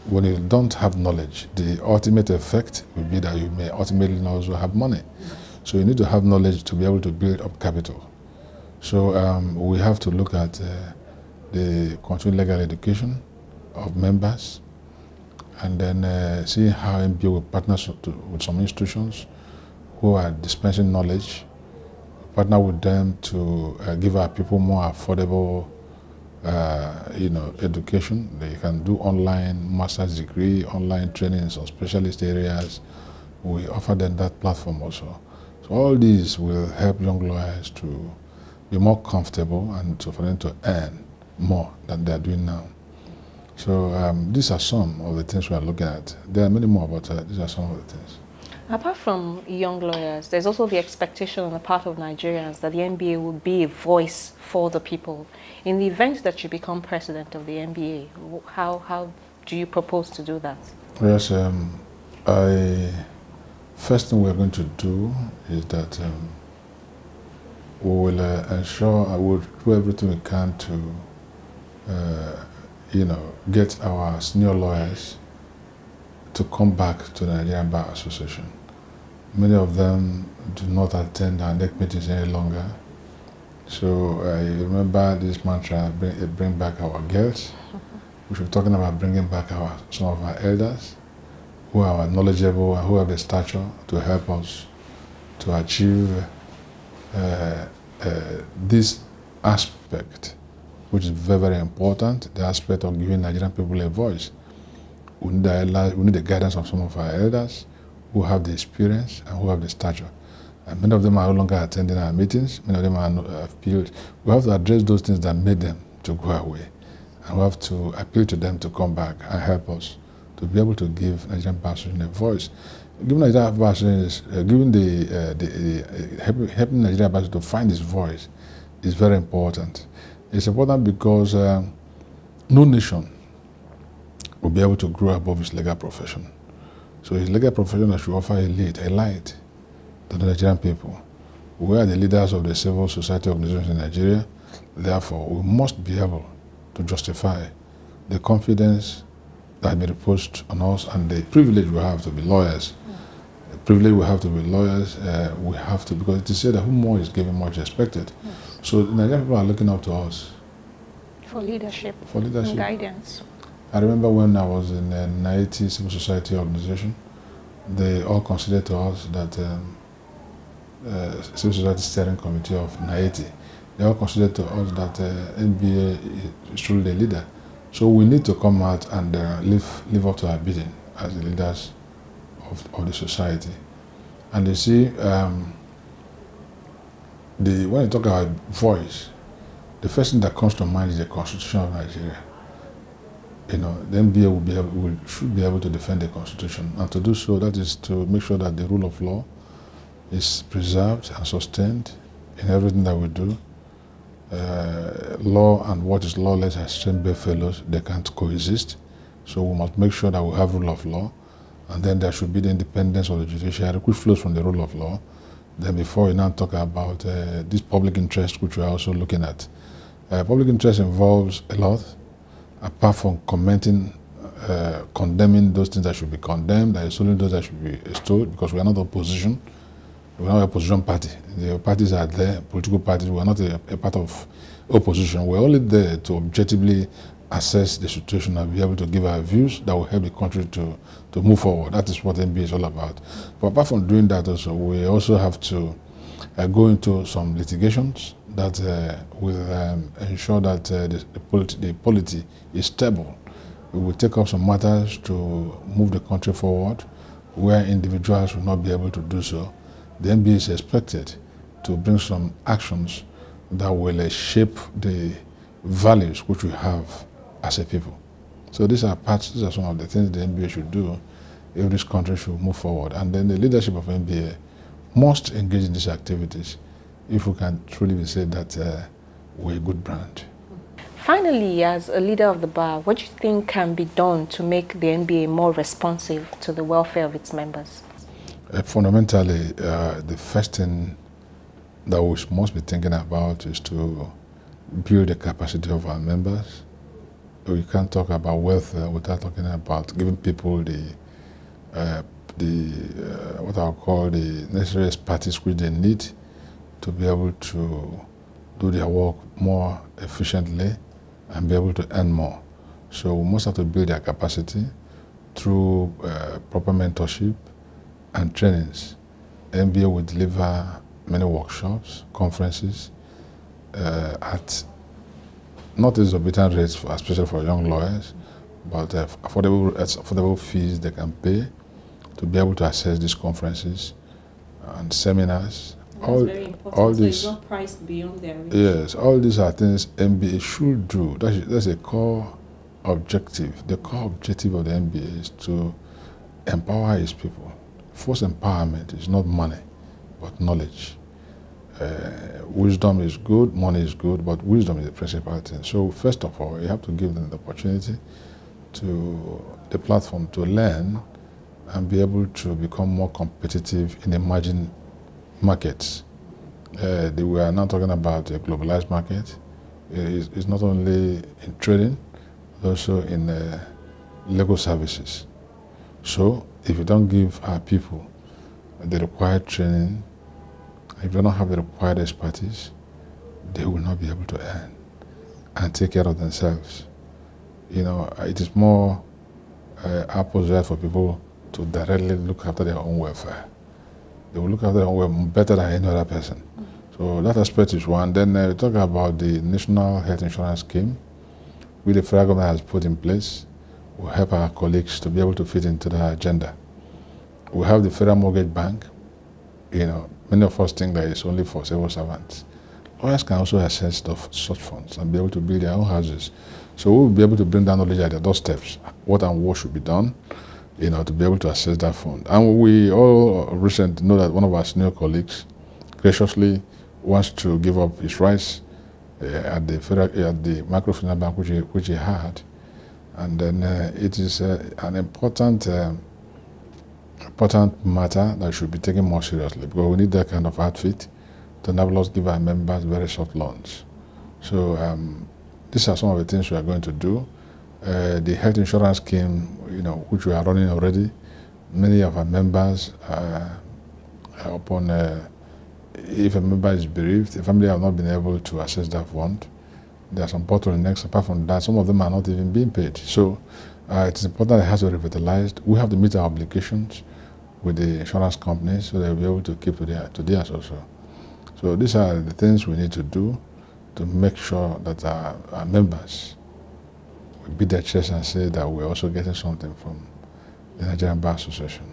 when you don't have knowledge, the ultimate effect will be that you may ultimately not also have money. So you need to have knowledge to be able to build up capital. So we have to look at the continuing legal education of members, and then see how MBA will partner with some institutions who are dispensing knowledge, partner with them to give our people more affordable education. They can do online master's degree, online trainings on specialist areas. We offer them that platform also. So all these will help young lawyers to be more comfortable and for them to earn more than they are doing now. So these are some of the things we are looking at. There are many more, but these are some of the things. Apart from young lawyers, there's also the expectation on the part of Nigerians that the NBA will be a voice for the people. In the event that you become president of the NBA, how do you propose to do that? Yes, first thing we're going to do is that we will ensure, I will do everything we can to, get our senior lawyers to come back to the Nigerian Bar Association. Many of them do not attend our NEC meetings any longer. So I remember this mantra, bring back our girls. We should be talking about bringing back some of our elders who are knowledgeable and who have the stature to help us to achieve this aspect, which is very, very important, the aspect of giving Nigerian people a voice. We need the guidance of some of our elders who have the experience and who have the stature. And many of them are no longer attending our meetings. Many of them are appealed. We have to address those things that made them to go away. And we have to appeal to them to come back and help us to be able to give Nigerian Bar Association a voice. Giving Nigerian Bar Association, helping Nigerian Bar Association to find its voice is very important. It's important because no nation will be able to grow above its legal profession. So his legal profession should offer a light to the Nigerian people. We are the leaders of the civil society organizations in Nigeria. Therefore, we must be able to justify the confidence that has been reposed on us and the privilege we have to be lawyers. The privilege we have to be lawyers, we have to, because it is said that whom more is given, much expected. So the Nigerian people are looking up to us. For leadership. For leadership. And guidance. I remember when I was in the NIT Civil Society Organization, they all considered to us that Civil Society Steering Committee of NIT, they all considered to us that NBA is truly the leader. So we need to come out and live up to our bidding as the leaders of the society. And you see, when you talk about voice, the first thing that comes to mind is the Constitution of Nigeria. The NBA should be able to defend the Constitution, and to do so, that is to make sure that the rule of law is preserved and sustained in everything that we do. Law and what is lawless as same bedfellows, they can't coexist. So we must make sure that we have rule of law, and then there should be the independence of the judiciary, which flows from the rule of law. Then before we now talk about this public interest, which we are also looking at. Public interest involves a lot. Apart from condemning those things that should be condemned, there is only those that should be extolled, because we are not opposition. We are not an opposition party. The parties are there, political parties. We are not a part of opposition. We are only there to objectively assess the situation and be able to give our views that will help the country to move forward. That is what MBA is all about. But apart from doing that also, we also have to go into some litigations that will ensure that the polity is stable. We will take up some matters to move the country forward where individuals will not be able to do so. The NBA is expected to bring some actions that will shape the values which we have as a people. So these are some of the things the NBA should do if this country should move forward. And then the leadership of NBA must engage in these activities if we can truly be said that we're a good brand. Finally, as a leader of the bar, what do you think can be done to make the NBA more responsive to the welfare of its members? Fundamentally, the first thing that we must be thinking about is to build the capacity of our members we can't talk about welfare without talking about giving people what I'll call the necessary expertise which they need to be able to do their work more efficiently and be able to earn more. So we must have to build their capacity through proper mentorship and trainings. MBA will deliver many workshops, conferences at not exorbitant rates, especially for young lawyers, but affordable fees they can pay to be able to access these conferences and seminars. That's very important. All so it's not priced beyond their reach. Yes, all these are things MBA should do. That's a core objective. The core objective of the MBA is to empower his people. First empowerment is not money, but knowledge. Wisdom is good, money is good, but wisdom is the principal thing. So first of all, you have to give them the opportunity the platform to learn and be able to become more competitive in emerging markets. We are now talking about a globalized market. It's not only in trading, but also in legal services. So if you don't give our people the required training, if they don't have the required expertise, they will not be able to earn and take care of themselves. You know, it is more appropriate for people to directly look after their own welfare. They will look after their own welfare better than any other person. So that aspect is one. Then we talk about the National Health Insurance Scheme, which the federal government has put in place. Will help our colleagues to be able to fit into the agenda. We have the Federal Mortgage Bank. You know, many of us think that it's only for civil servants. Lawyers can also access such funds and be able to build their own houses. So we will be able to bring down knowledge at their doorsteps, what and what should be done, you know, to be able to access that fund. And we all recently know that one of our senior colleagues graciously wants to give up his rights at the microfinance bank which he had. And then it is an important matter that should be taken more seriously, because we need that kind of outfit to enable us to give our members very soft loans. So these are some of the things we are going to do. The health insurance scheme, you know, which we are running already, many of our members, if a member is bereaved, the family have not been able to access that fund. There are some bottlenecks. Apart from that, some of them are not even being paid. So it's important that it has to be revitalized. We have to meet our obligations with the insurance companies so they'll be able to keep to theirs also. So these are the things we need to do to make sure that our members will beat their chest and say that we're also getting something from the Nigerian Bar Association.